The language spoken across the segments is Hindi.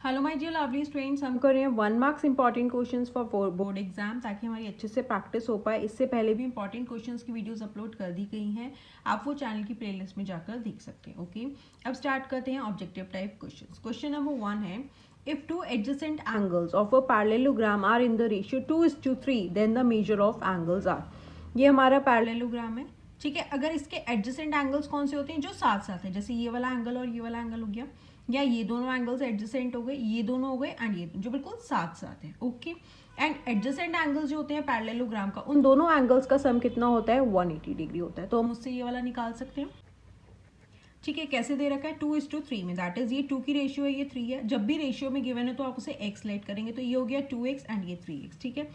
Hello my dear lovely students, हम कर रहे हैं 1 marks important questions for board exam ताकि हमारी अच्छे से प्रैक्टिस हो पाए। इससे पहले भी इंपॉर्टेंट क्वेश्चंस की वीडियोस अपलोड कर दी गई हैं, आप वो चैनल की प्लेलिस्ट में जाकर देख सकते हैं। ओके, अब स्टार्ट करते हैं objective type questions. Question number 1 है, if two adjacent angles of a parallelogram are in the ratio 2:3 then the measure of angles are. ये हमारा पैरेललोग्राम है, ठीक है। अगर इसके एडजेसेंट एंगल्स कौन से होते हैं, जो साथ साथ है, जैसे ये वाला एंगल और ये वाला एंगल हो गया, या ये दोनों एंगल्स एडजेसेंट हो गए, ये दोनों हो गए, एंड ये जो बिल्कुल साथ साथ है। ओके, एंड एडजेसेंट एंगल्स जो होते हैं पैरेललोग्राम का, उन दोनों एंगल्स का सम कितना होता है, 180 डिग्री होता है। तो हम उससे ये वाला निकाल सकते हैं, ठीक है। कैसे दे रखा है, 2:3 में, दैट इज ये 2 की रेशियो है, ये 3 है। जब भी रेशियो में गिवन है तो आप उसे x लेट करेंगे, तो ये हो गया 2x एंड ये 3x, ठीक है।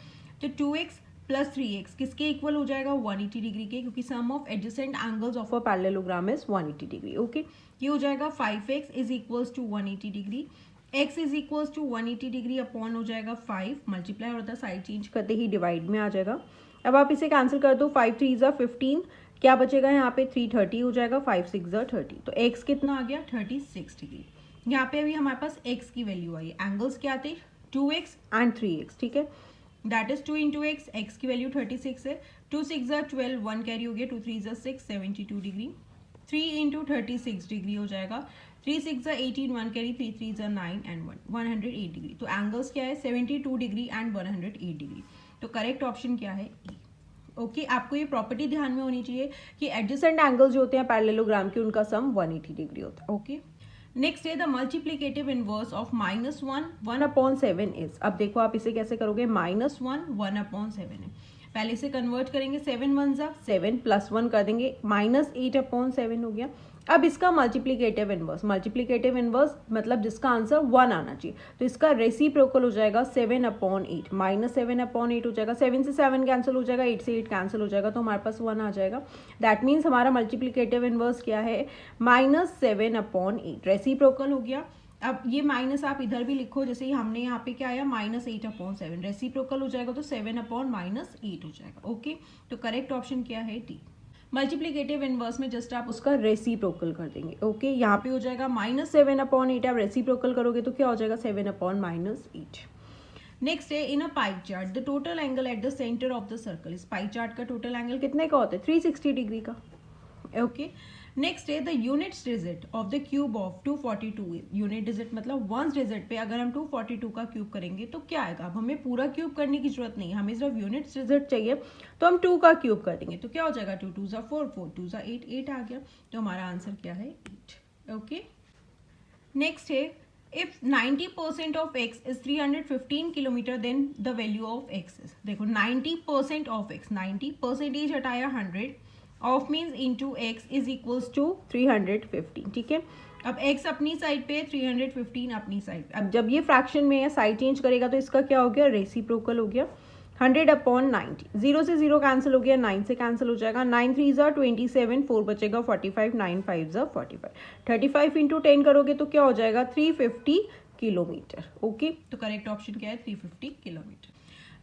तो 2x प्लस 3x किसके इक्वल हो जाएगा, 180 डिग्री के, क्योंकि sum of adjacent angles of a parallelogram is 180 degree. Okay, ये हो जाएगा 5x is equals to 180 degree, x is equals to 180 degree upon हो जाएगा 5, मल्टीप्लाई होता है, साइड चेंज करते ही डिवाइड में आ जाएगा। अब आप इसे कैंसिल कर दो, 5 3 ज़ा 15, क्या बचेगा यहाँ पे, 330 हो जाएगा, 5 6 ज़ा 30, तो x कितना आ गया, 36 डिग्री। यहाँ पे अभी हमारे पास x की वैल्यू आई, एंगल्स क्या थे, 2x एंड 3x, ठीक है। That is 2 into x, x की वैल्यू 36 है, 2 6 ज़ा 12, 1 कैरी हो गया, 2 3 ज़ा 6, 72 डिग्री, 3 इंटू 36 डिग्री हो जाएगा, 3 6 ज़ा 18, 1 कैरी, 3 3 ज़ा 9 एंड 108 डिग्री। तो एंगल्स क्या है, 72 डिग्री एंड 108 डिग्री। तो करेक्ट ऑप्शन क्या है, ई। ओके, आपको ये प्रॉपर्टी ध्यान में होनी चाहिए कि एडजेसेंट एंगल्स जो होते हैं पैरेललोग्राम के, उनका सम 180 डिग्री होता है। ओके, नेक्स्ट है the multiplicative inverse of -1 1/7 is. अब देखो आप इसे कैसे करोगे, -1 1/7 है, पहले इसे कन्वर्ट करेंगे, 7 1 ज़ा 7 प्लस 1 कर देंगे, -8/7 हो गया। अब इसका मल्टीप्लीकेटिव इनवर्स, मल्टीप्लीकेटिव इनवर्स मतलब जिसका आंसर 1 आना चाहिए, तो इसका रेसिप्रोकल हो जाएगा 7/8, -7/8 हो जाएगा, 7 से 7 कैंसिल हो जाएगा, 8 से 8 कैंसिल हो जाएगा, तो हमारे पास 1 आ जाएगा। दैट मीन्स हमारा मल्टीप्लीकेटिव इनवर्स क्या है, -7/8, रेसिप्रोकल हो गया। अब ये माइनस आप इधर भी लिखो, जैसे ही हमने यहाँ पे क्या आया, -8/7, रेसिप्रोकल हो जाएगा तो 7/-8 हो जाएगा। ओके, तो करेक्ट ऑप्शन क्या है, डी। मल्टीप्लीकेटिव इनवर्स में जस्ट आप उसका रेसिप्रोकल कर देंगे। ओके, यहाँ पे हो जाएगा -7/8, आप रेसिप्रोकल करोगे तो क्या हो जाएगा, 7/-8। नेक्स्ट है, in a pie chart the total angle at the centre of the circle, इस पाई चार्ट का टोटल एंगल कितने का होता है, 360 डिग्री का। ओके, नेक्स्ट है the units digit of the cube of 242। Unit digit मतलब वंस डिजिट पे अगर हम 242 का क्यूब करेंगे तो क्या आएगा। अब हमें पूरा क्यूब करने की जरूरत नहीं है, हमें सिर्फ यूनिट्स डिजिट चाहिए, तो हम 2 का क्यूब कर देंगे, तो क्या हो जाएगा, 2 2 ज़ा 4, 4 2 ज़ा 8, 8 आ गया, तो हमारा आंसर क्या है, 8। ओके, नेक्स्ट है, if 90% of x is 315 kilometre then the value of x is. देखो 90% ऑफ x, 90 परसेंटेज हटाया 100, of means into x is equals to 315, ठीक है। अब x अपनी साइड पे, 315 अपनी साइड पे। अब जब ये फ्रैक्शन में है, साइड चेंज करेगा तो इसका क्या हो गया, रेसिप्रोकल हो गया, 100/90, 0 से 0 कैंसिल हो गया, 9 से कैंसिल हो जाएगा, 9 3 ज़ा 27, 4 बचेगा 45, 9 5 ज़ा 45, 35 इंटू 10 करोगे तो क्या हो जाएगा, 350 किलोमीटर। ओके, तो करेक्ट ऑप्शन क्या है, 350 किलोमीटर।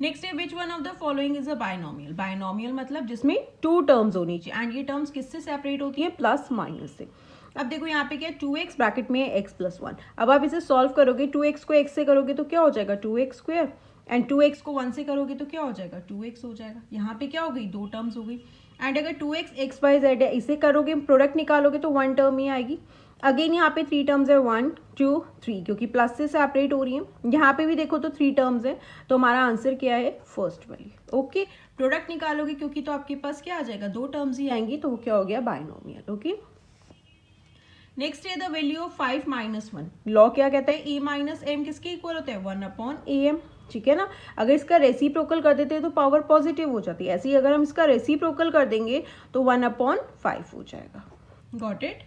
नेक्स्ट है, which one of the following is a binomial. Binomial मतलब जिसमें 2 टर्म्स होनी चाहिए, एंड ये टर्म्स किससे सेपरेट होती है, प्लस माइनस से। अब देखो यहाँ पे क्या है, 2x ब्रैकेट में है x + 1। अब आप इसे सॉल्व करोगे, 2x को x से करोगे तो क्या हो जाएगा, 2x², एंड 2x को 1 से करोगे तो क्या हो जाएगा, 2x हो जाएगा। यहाँ पे क्या हो गई, 2 टर्म्स हो गई। एंड अगर 2x x y z है, इसे करोगे, प्रोडक्ट निकालोगे तो 1 टर्म ही आएगी। अगेन यहाँ पे 3 टर्म्स है, 1 2 3, क्योंकि प्लस से सेपरेट हो रही है। यहाँ पे भी देखो तो 3 टर्म्स है, तो हमारा आंसर क्या है, फर्स्ट वाली। ओके, प्रोडक्ट निकालोगे क्योंकि तो आपके पास क्या आ जाएगा, 2 टर्म्स ही आएंगी, तो वो क्या हो गया, बायनोमियल। ओके, नेक्स्ट है द वैल्यू ऑफ 5 - 1। लॉ क्या कहता है, a - m किसके इक्वल होता है, 1/am, ठीक है ना। अगर इसका रेसिप्रोकल कर देते हैं तो पावर पॉजिटिव हो जाती है, ऐसे ही अगर हम इसका रेसिप्रोकल कर देंगे तो 1/5 हो जाएगा। Got it.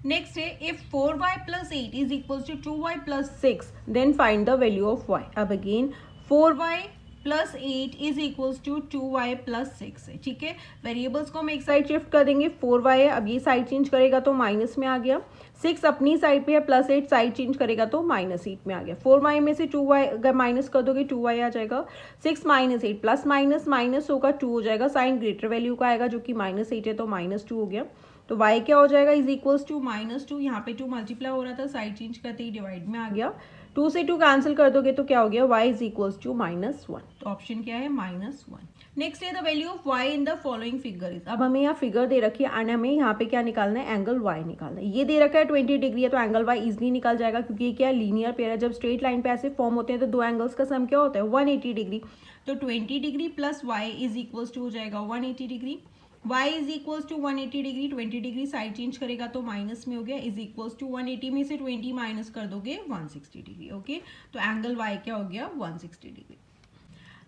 नेक्स्ट है, if 4y + 8 is equal to 2y + 6 then find the value of y। अब again 4y + 8 is equals to 2y + 6 है, ठीक है। वेरिएबल्स को हम एक साइड शिफ्ट कर देंगे, 4y है, अब ये साइड चेंज करेगा तो माइनस में आ गया, 6 अपनी साइड पे है, +8 साइड चेंज करेगा तो -8 में आ गया। 4y में से 2y अगर माइनस कर दोगे 2y आ जाएगा, 6 - 8 प्लस माइनस माइनस होगा, 2 हो जाएगा, साइन ग्रेटर वैल्यू का आएगा जो कि -8 है, तो -2 हो गया। तो y क्या हो जाएगा, इज इक्वल्स टू -2, यहाँ पे 2 मल्टीप्लाई हो रहा था, साइड चेंज करते ही डिवाइड में आ गया, 2 से 2 कैंसिल कर दोगे तो क्या हो गया, y इज इक्वल्स टू -1। तो ऑप्शन क्या है, -1। नेक्स्ट है the value of y in the following figure is. अब हमें यहाँ फिगर दे रखी है एंड हमें यहाँ पे क्या निकालना है, एंगल y निकालना है। ये दे रखा है 20 डिग्री है तो एंगल y इजिली निकल जाएगा क्योंकि ये क्या है, लीनियर पेयर है। जब स्ट्रेट लाइन पे ऐसे फॉर्म होते हैं तो दो एंगल्स का सम क्या होता है, 180 डिग्री। तो 20 degree plus y is equals to हो जाएगा 180 degree. y is equals to 180 degree, 20 degree side change करेगा तो माइनस में हो गया, इज इक्वल्स टू 180 में से 20 माइनस कर दोगे 160 डिग्री। ओके, तो एंगल y क्या हो गया, 160 डिग्री।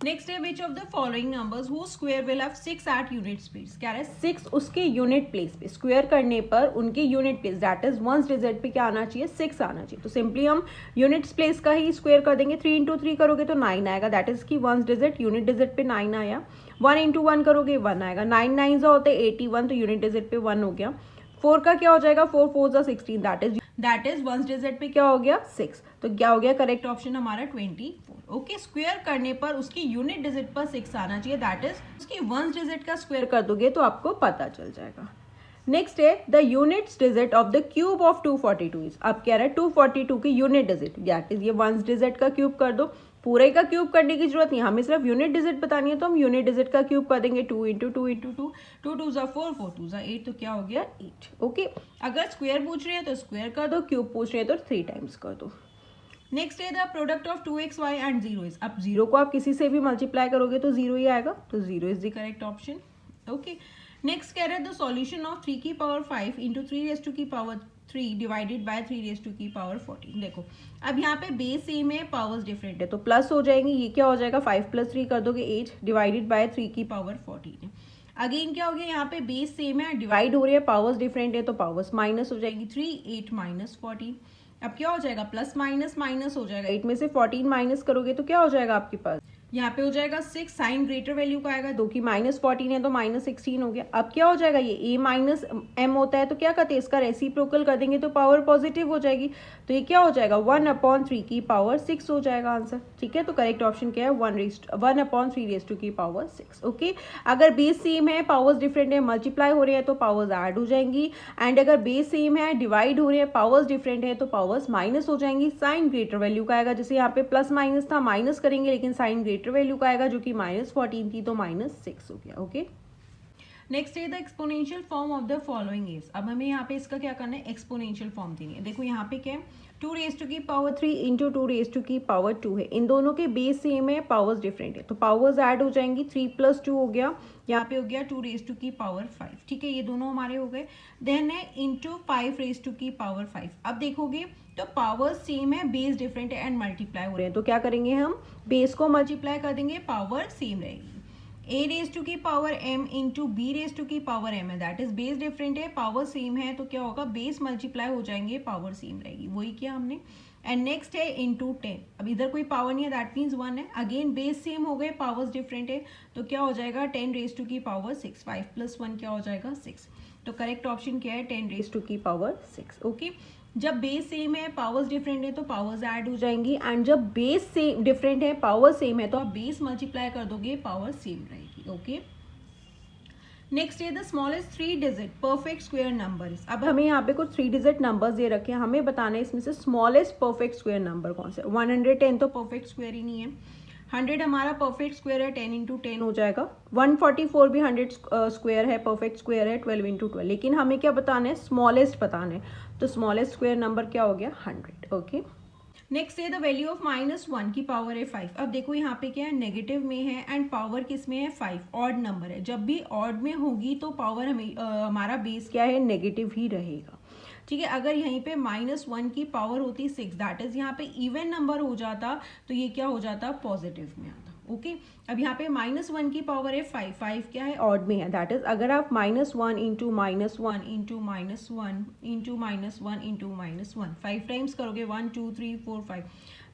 नेक्स्ट है which of the following numbers who square will have 6 at unit place. क्या है, 6 उसके यूनिट प्लेस पे, स्क्वायर करने पर उनके unit place that is once digit पे क्या आना चाहिए, 6 आना चाहिए। तो सिंपली हम यूनिट्स प्लेस का ही स्क्वायर कर देंगे। 3 इंटू 3 करोगे तो 9 आएगा, दैट इज की वंस डिजिट यूनिट डिजिट पे 9 आया। 1 इंटू 1 करोगे 1 आएगा। 9 9 होते 81 तो यूनिट डिजिट पे 1 हो गया। 4 का क्या हो जाएगा, 4 4 16 दैट इज वंस डिजिट पे क्या हो गया, 6। तो क्या हो गया, करेक्ट ऑप्शन हमारा 24। ओके, स्क्वायर करने पर उसकी यूनिट डिजिट पर 6 आना चाहिए, दैट इज उसकी वंस डिजिट का स्क्वायर कर दोगे तो आपको पता चल जाएगा। नेक्स्ट है the units digit of the cube of 242 is. अब कह रहा है 242 की यूनिट डिजिट, दैट इज ये वंस डिजिट का क्यूब कर दो। पूरे का क्यूब करने की जरूरत नहीं, हमें सिर्फ यूनिट डिजिट बतानी है तो हम यूनिट डिजिट का क्यूब कर देंगे। 2 इंटू 2 इंटू 2, 2 2 ज़ा 4, 4 2 ज़ा 8, तो क्या हो गया 8। ओके, अगर स्क्वायर पूछ रहे हैं तो स्क्वायर कर दो, क्यूब पूछ रहे हैं तो 3 टाइम्स कर दो। नेक्स्ट है the product of 2xy and 0 is. अब 0 को आप किसी से भी मल्टीप्लाई करोगे तो 0 ही आएगा, तो 0 इज द करेक्ट ऑप्शन। ओके, नेक्स्ट कह रहे हैं द सॉल्यूशन ऑफ 3 की पावर 5 इंटू 3 रेज़ टू की power 3 divided by 3 raise to की पावर 14। देखो अब यहाँ पे बेस सेम है, पावर्स डिफरेंट है तो प्लस हो जाएंगे। ये क्या हो जाएगा, 5 + 3 कर दोगे 8 डिवाइडेड बाय 3 की पावर 14 है। अगेन क्या हो गया, यहाँ पे बेस सेम है, डिवाइड हो रही है, पावर्स डिफरेंट है तो पावर्स माइनस हो जाएगी। 3 8 माइनस 14। अब क्या हो जाएगा, प्लस माइनस माइनस हो जाएगा। 8 में से 14 माइनस करोगे तो क्या हो जाएगा आपके पास, यहाँ पे हो जाएगा 6। साइन ग्रेटर वैल्यू का आएगा, 2 की -14 है तो -16 हो गया। अब क्या हो जाएगा, ये a माइनस m होता है तो क्या करते हैं, इसका रेसिप्रोकल कर देंगे तो पावर पॉजिटिव हो जाएगी। तो ये क्या हो जाएगा, 1/3 की पावर 6 हो जाएगा आंसर। ठीक है, तो करेक्ट ऑप्शन क्या है, 1/3 रेज़ टू की पावर 6। ओके, अगर बेस सेम है, पावर्स डिफरेंट है, मल्टीप्लाई हो रहे हैं तो पावर्स ऐड हो जाएंगी। एंड अगर बेस सेम है, डिवाइड हो रहे हैं, पावर्स डिफरेंट है तो पावर्स माइनस हो जाएंगी। साइन ग्रेटर वैल्यू का आएगा, जैसे यहाँ पे प्लस माइनस था, माइनस करेंगे लेकिन साइन ग्रेटर वैल्यू का आएगा जो कि -14 थी तो -6 हो गया। ओके, नेक्स्ट है the exponential form of the following is. अब हमें यहाँ पे इसका क्या करना है, एक्सपोनेंशियल फॉर्म देनी है। देखो यहाँ पे क्या है, 2 रेज़ टू की पावर 3 इंटू 2 रेज़ टू की पावर 2 है। इन दोनों के बेस सेम है, पावर्स डिफरेंट है तो पावर्स ऐड हो जाएंगी। 3 + 2 हो गया, यहाँ पे हो गया 2 रेज़ टू की पावर 5। ठीक है, ये दोनों हमारे हो गए। देन है इंटू 5 रेज़ टू की पावर 5। अब देखोगे तो पावर सेम है, बेस डिफरेंट है एंड मल्टीप्लाई हो रहे हैं तो क्या करेंगे, हम बेस को मल्टीप्लाई कर देंगे, पावर सेम रहेगी। a रेज़ टू की power m into B raise to की पावर m है, दैट इज बेस डिफरेंट है, पावर सेम है तो क्या होगा, बेस मल्टीप्लाई हो जाएंगे, पावर सेम रहेगी। वही किया हमने। एंड नेक्स्ट है इंटू 10। अब इधर कोई पावर नहीं है, दैट मीन्स 1 है। अगेन बेस सेम हो गए, पावर्स डिफरेंट है तो क्या हो जाएगा, 10 रेज़ टू की पावर 6। 5 + 1 क्या हो जाएगा, 6। तो करेक्ट ऑप्शन क्या है, 10 रेज़ टू की पावर 6। ओके, जब बेस सेम है, पावर्स डिफरेंट है तो पावर्स ऐड हो जाएंगी। एंड जब बेस सेम डिफरेंट है, पावर सेम है तो आप बेस मल्टीप्लाई कर दोगे, पावर सेम रहेगी। ओके, नेक्स्ट है the smallest 3 digit perfect square number. अब हमें यहाँ पे कुछ 3 डिजिट नंबर्स दे रखे हैं, हमें बताना है इसमें से स्मॉलेस्ट परफेक्ट स्क्वायर नंबर कौन सा है। 110 तो परफेक्ट स्क्वायर ही नहीं है। 100 हमारा परफेक्ट स्क्वायर है, 10 इंटू 10 हो जाएगा। 144 भी 100 स्क्वायर है, परफेक्ट स्क्वायर है, 12 इंटू 12। लेकिन हमें क्या बताना है, स्मॉलेस्ट बताना है, तो स्मॉलेस्ट स्क्वायर नंबर क्या हो गया, 100। ओके, नेक्स्ट है द वैल्यू ऑफ -1 की पावर है 5। अब देखो यहाँ पे क्या है, नेगेटिव में है एंड पावर किस में है, 5, ऑड नंबर है। जब भी ऑड में होगी तो पावर हमारा बेस क्या है, नेगेटिव ही रहेगा। ठीक है, अगर यहीं पे -1 की पावर होती 6, दैट इज यहाँ पे इवन नंबर हो जाता तो ये क्या हो जाता, पॉजिटिव में आता। ओके, अब यहाँ पे -1 की पावर है 5, 5 क्या है, ऑड में है। दैट इज अगर आप -1 into -1 into -1 into -1 into -1 5 times करोगे, 1 2 3 4 5,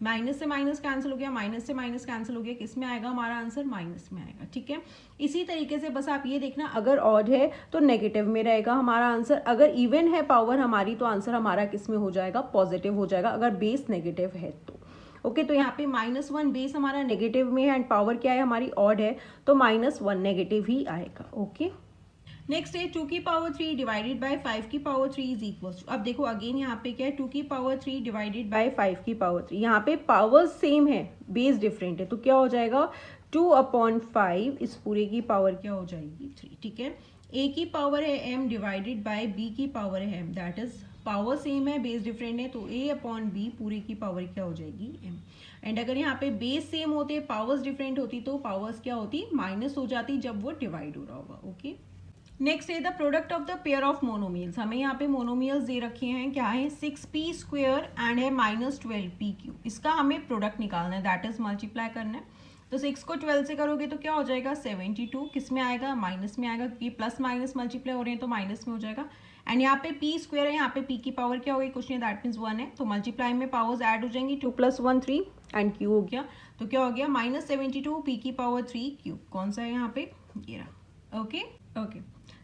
माइनस से माइनस कैंसिल हो गया, माइनस से माइनस कैंसिल हो गया, किस में आएगा हमारा आंसर, माइनस में आएगा। ठीक है, इसी तरीके से बस आप ये देखना, अगर ऑड है तो नेगेटिव में रहेगा हमारा आंसर, अगर इवन है पावर हमारी तो आंसर हमारा किस में हो जाएगा, पॉजिटिव हो जाएगा, अगर बेस नेगेटिव है तो। ओके, तो यहाँ पे -1 बेस हमारा नेगेटिव में है एंड पावर क्या है हमारी, ऑड है, तो -1 नेगेटिव ही आएगा। ओके, नेक्स्ट है 2 की पावर 3 डिवाइडेड बाय 5 की पावर 3 इज इक्वल टू, अब देखो अगेन यहाँ पे क्या है 2 की पावर 3 डिवाइडेड बाय 5 की पावर 3, यहाँ पे पावर सेम है बेस डिफरेंट है, तो क्या हो जाएगा 2/5 इस पूरे की पावर क्या हो जाएगी 3, ठीक है। a की पावर है m डिवाइडेड बाय b की पावर है m, that is power same है बेस डिफरेंट है, तो a/b पूरे की पावर क्या हो जाएगी m। एंड अगर यहाँ पे बेस सेम होते पावर्स डिफरेंट होती तो पावर्स क्या होती माइनस हो जाती जब वो डिवाइड हो रहा होगा, ओके। नेक्स्ट है the product of the pair of monomials, हमें यहाँ पे मोनोमियल्स दे रखे हैं, क्या है 6p स्क्वेयर एंड है -12p क्यूब, इसका हमें प्रोडक्ट निकालना है, दैट इज मल्टीप्लाई करना है। तो 6 को 12 से करोगे तो क्या हो जाएगा 72, किस में आएगा माइनस में आएगा, क्योंकि प्लस माइनस मल्टीप्लाई हो रहे हैं तो माइनस में हो जाएगा। एंड यहाँ पे p स्क्वेयर है, यहाँ पे p की पावर क्या हो गई कुछ नहीं, दैट मीन्स 1 है, तो मल्टीप्लाई में पावर्स ऐड हो जाएंगी, 2 + 1 3 एंड q हो गया, तो क्या हो गया -72 p की पावर 3 क्यूब, कौन सा है यहाँ पे ये रहा, ओके ओके।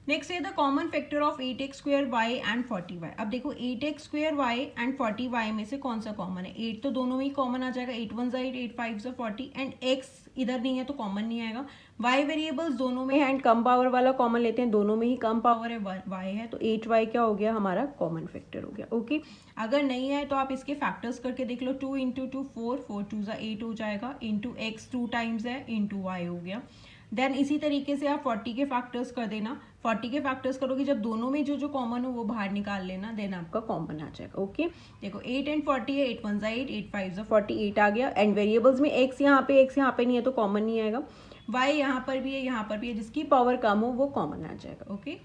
नेक्स्ट है the common factor of 8x square Y and 40y, अब देखो 8x square Y and 40y में से कौन सा कॉमन है, 8 तो दोनों में ही कॉमन आ जाएगा, 8 1 8 8 5 40 एंड x इधर नहीं है तो कॉमन नहीं आएगा, y वेरिएबल्स दोनों में है एंड कम पावर वाला कॉमन लेते हैं, दोनों में ही कम पावर है y है, तो 8y क्या हो गया हमारा कॉमन फैक्टर हो गया, ओके। अगर नहीं है तो आप इसके फैक्टर्स करके देख लो, 2 × 2 4 4 2 8 हो जाएगा, इंटू x 2 टाइम्स है इंटू y हो गया। देन इसी तरीके से आप 40 के फैक्टर्स कर देना, 40 के फैक्टर्स करोगे जब दोनों में जो जो कॉमन हो वो बाहर निकाल लेना, देन आपका कॉमन आ जाएगा, ओके। देखो 8 एंड 40 है, 8 1 8 8 5 48 आ गया, एंड वेरिएबल्स में x यहाँ पे नहीं है तो कॉमन नहीं आएगा, y यहाँ पर भी है यहाँ पर भी है, जिसकी पावर कम हो वो कॉमन आ जाएगा, ओके।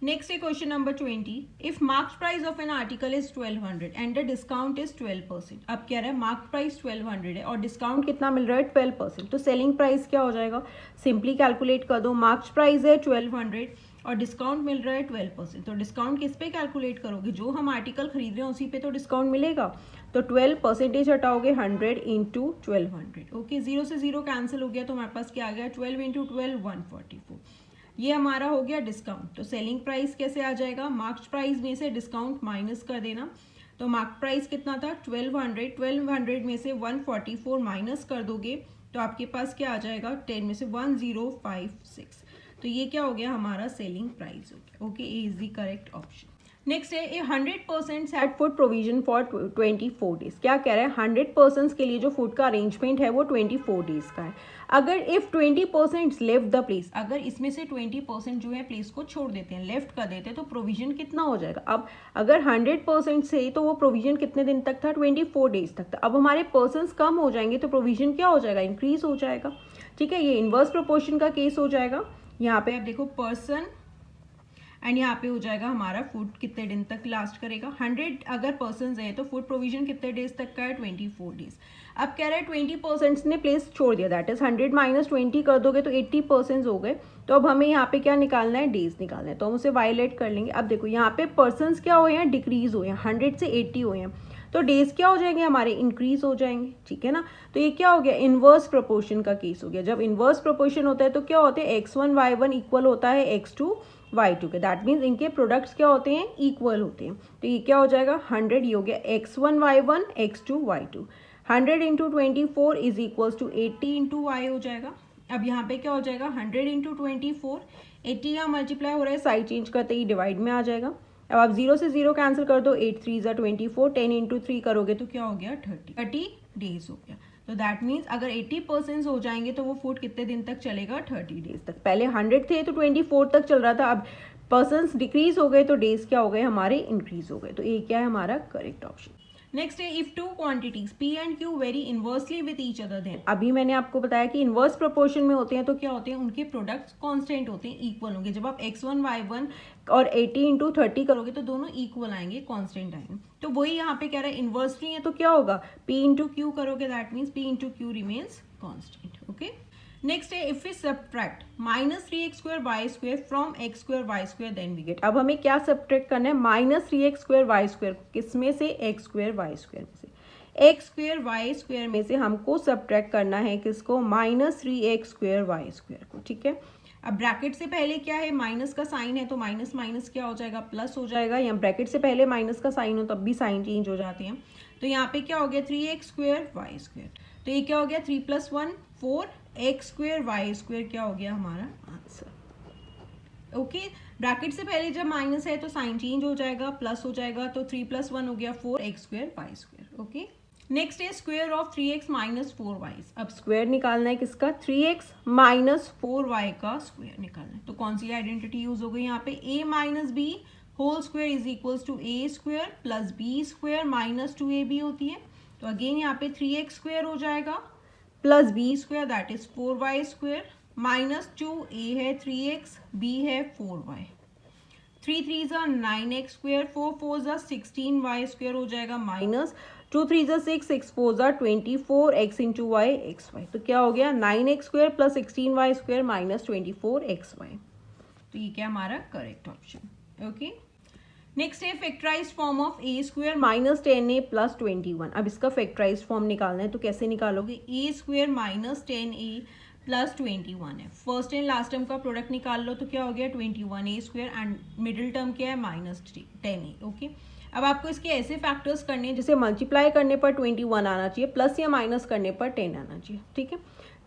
नेक्स्ट है question number 20, if marked price of an article is 1200 and the discount is 12%, अब क्या रहा है मार्क्ड प्राइस 1200 है और डिस्काउंट कितना मिल रहा है 12%, तो सेलिंग प्राइस क्या हो जाएगा, सिंपली कैलकुलेट कर दो, मार्क्ड प्राइस है 1200 और डिस्काउंट मिल रहा है 12%, तो डिस्काउंट किस पे कैलकुलेट करोगे, जो हम आर्टिकल खरीद रहे हैं उसी पे तो डिस्काउंट मिलेगा, तो 12% हटाओगे 100 × 1200, ओके। 0 से 0 कैंसिल हो गया तो हमारे पास क्या आ गया 12 × 12 144, ये हमारा हो गया डिस्काउंट। तो सेलिंग प्राइस कैसे आ जाएगा, मार्क्ड प्राइस में से डिस्काउंट माइनस कर देना, तो मार्क्ड प्राइस कितना था 1200 में से 144 माइनस कर दोगे तो आपके पास क्या आ जाएगा 10 में से 1056, तो ये क्या हो गया हमारा सेलिंग प्राइस हो गया, ओके। ए इज द करेक्ट ऑप्शन। नेक्स्ट है 100% set food provision for 24 days, क्या कह रहा है 100% के लिए जो फूड का अरेंजमेंट है वो 24 डेज का है। अगर इफ 20% लेफ्ट द प्लेस, अगर इसमें से 20% जो है प्लेस को छोड़ देते हैं लेफ्ट कर देते हैं तो प्रोविजन कितना हो जाएगा, अब अगर 100% से तो वो प्रोविजन कितने दिन तक था 24 डेज तक था, अब हमारे पर्सनस कम हो जाएंगे तो प्रोविजन क्या हो जाएगा इंक्रीज हो जाएगा, ठीक है। ये इनवर्स प्रोपोर्शन का केस हो जाएगा, यहाँ पे आप देखो पर्सन एंड यहाँ पे हो जाएगा हमारा फूड कितने दिन तक लास्ट करेगा, 100 अगर पर्सन्स है तो फूड प्रोविजन कितने डेज तक का है 24 डेज। अब कह रहा है 20% ने प्लेस छोड़ दिया, दैट इज 100 - 20 कर दोगे तो 80% हो गए, तो अब हमें यहाँ पे क्या निकालना है डेज निकालना है, तो हम उसे वायलेट कर लेंगे। अब देखो यहाँ पे पर्सन्स क्या हुए हैं डिक्रीज हुए हैं, 100 से 80 हुए हैं, तो डेज क्या हो जाएंगे हमारे इंक्रीज हो जाएंगे, ठीक है ना। तो ये क्या हो गया इनवर्स प्रोपोर्शन का केस हो गया, जब इनवर्स प्रोपोर्शन होता है तो क्या होते हैं x1 y1 इक्वल होता है x2 y2 के, दैट मीन्स इनके प्रोडक्ट्स क्या होते हैं इक्वल होते हैं, तो ये क्या हो जाएगा 100, ये हो गया x1 y1 x2 y2, 100 × 24 is equals to 80 × y हो जाएगा। अब यहाँ पे क्या हो जाएगा 100 × 24, 80 यहाँ मल्टीप्लाई हो रहा है, साइड चेंज करते ही डिवाइड में आ जाएगा। अब आप 0 से 0 कैंसिल कर दो, 8 3 = 24, 10 × 3 करोगे तो क्या हो गया 30 डेज हो गया। तो दैट मीन्स अगर 80% हो जाएंगे तो वो फूड कितने दिन तक चलेगा 30 डेज तक, पहले 100 थे तो 24 तक चल रहा था, अब पर्सन्स डिक्रीज हो गए तो डेज क्या हो गए हमारे इंक्रीज हो गए, तो ये क्या है हमारा करेक्ट ऑप्शन। नेक्स्ट है if two quantities P and Q vary inversely with each other, then अभी मैंने आपको बताया कि इनवर्स प्रोपोर्शन में होते हैं तो क्या होते हैं उनके प्रोडक्ट्स कांस्टेंट होते हैं, इक्वल होंगे। जब आप x1 y1 और 80 × 30 करोगे तो दोनों इक्वल आएंगे, कांस्टेंट आएंगे, तो वही यहाँ पे कह रहा है इनवर्सली है तो क्या होगा P × Q करोगे, that means P × Q remains constant, okay. Next है if we subtract -3x² y² from x² y² then we get, अब हमें क्या सब्ट्रैक्ट करना है -3x² y² किसमें से x² y² में से, x² y² में से हमको सब्ट्रैक्ट करना है किसको -3x² y² को, ठीक है। अब ब्रैकेट से पहले क्या है माइनस का साइन है तो माइनस माइनस क्या हो जाएगा प्लस हो जाएगा, या ब्रैकेट से पहले माइनस का साइन हो तब भी साइन चेंज हो जाते हैं, तो यहाँ पे क्या हो गया 3x² y², तो ये क्या हो गया 3 + 1 4 x² y² क्या हो गया हमारा आंसर। ओके ब्रैकेट से पहले जब माइनस है तो साइन चेंज हो जाएगा, प्लस हो जाएगा, तो 3 + 1 हो गया 4x square Y square. Okay next है square of 3x minus 4y। अब स्क्वायर निकालना है किसका, 3x माइनस 4y का स्क्वायर निकालना है। तो कौन सी आइडेंटिटी यूज हो गई यहाँ पे, a minus B whole square is equals to A square plus B square minus 2ab होती है। तो अगेन यहाँ पे 3x स्क्वायर हो जाएगा plus B square that is 4y square minus 2a है 3x, b है 4y, 3 3 ज़ा 9x स्क्वायर, 4 4 ज़ा 16y स्क्वायर हो जाएगा माइनस 2 3 ज़ा 6 6 4 ज़ा 24x into Y x Y. तो क्या हो गया 9x square plus 16y square minus 24xy। तो ये क्या हमारा करेक्ट ऑप्शन। ओके नेक्स्ट है factorised form of a square minus 10a plus 21। अब इसका फैक्टराइज्ड फॉर्म निकालना है तो कैसे निकालोगे, a square minus 10a plus 21 है, फर्स्ट एंड लास्ट टर्म का प्रोडक्ट निकाल लो तो क्या हो गया 21a square and middle term क्या है माइनस 10a। ओके अब आपको इसके ऐसे फैक्टर्स करने हैं जैसे मल्टीप्लाई करने पर 21 आना चाहिए, प्लस या माइनस करने पर 10 आना चाहिए। ठीक है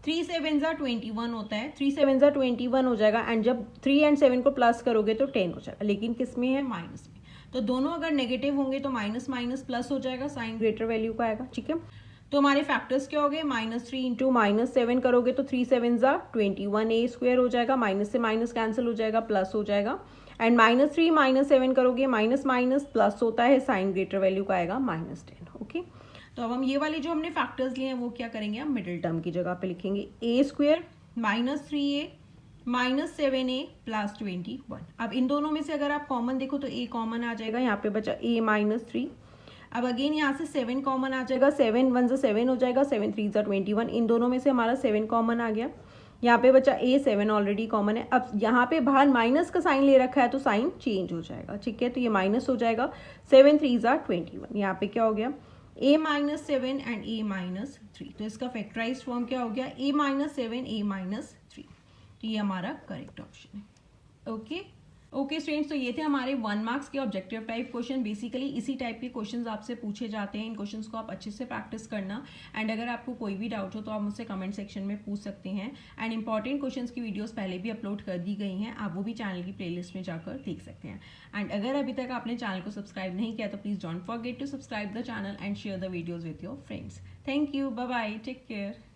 3 7 ज़ा 21 होता है, 3 7 ज़ा 21 हो जाएगा एंड जब 3 और 7 को प्लस करोगे तो 10 हो जाएगा, लेकिन किस में है माइनस में। तो दोनों अगर नेगेटिव होंगे तो माइनस माइनस प्लस हो जाएगा, साइन ग्रेटर वैल्यू का आएगा। ठीक है तो हमारे फैक्टर्स क्या हो गए, -3 इंटू -7 करोगे तो 3 7 ज़ा 21a स्क्वायर हो जाएगा, माइनस से माइनस कैंसिल हो जाएगा, प्लस हो जाएगा एंड -3 -7 करोगे माइनस माइनस प्लस होता है, साइन ग्रेटर वैल्यू का आएगा -10। ओके तो अब हम ये वाले जो हमने फैक्टर्स लिए हैं वो क्या करेंगे, हम मिडिल टर्म की जगह पे लिखेंगे a square -3a minus 7a plus 21। अब इन दोनों में से अगर आप कॉमन देखो तो a कॉमन आ जाएगा, यहाँ पे बचा a -3। अब अगेन यहाँ से 7 कॉमन आ जाएगा, 7 1 ज़ा 7 हो जाएगा, 7 3 ज़ा 21, इन दोनों में से हमारा 7 कॉमन आ गया। यहाँ पे बचा a 7 ऑलरेडी कॉमन है। अब यहाँ पे बाहर माइनस का साइन ले रखा है तो साइन चेंज हो जाएगा। ठीक है तो ये माइनस हो जाएगा, 7 3 ज़ा 21, यहाँ पे क्या हो गया a -7 एंड a -3। तो इसका फैक्टराइज्ड फॉर्म क्या हो गया, a -7 a -3। तो ये हमारा करेक्ट ऑप्शन है। ओके स्टूडेंट्स तो ये थे हमारे 1 मार्क्स के ऑब्जेक्टिव टाइप क्वेश्चन। बेसिकली इसी टाइप के क्वेश्चंस आपसे पूछे जाते हैं, इन क्वेश्चंस को आप अच्छे से प्रैक्टिस करना एंड अगर आपको कोई भी डाउट हो तो आप मुझसे कमेंट सेक्शन में पूछ सकते हैं एंड इंपॉर्टेंट क्वेश्चंस की वीडियोस पहले भी अपलोड कर दी गई हैं, आप वो भी चैनल की प्लेलिस्ट में जाकर देख सकते हैं। एंड अगर अभी तक आपने चैनल को सब्सक्राइब नहीं किया तो please don't forget to subscribe the channel and share the videos with your friends. Thank you, bye bye, take care.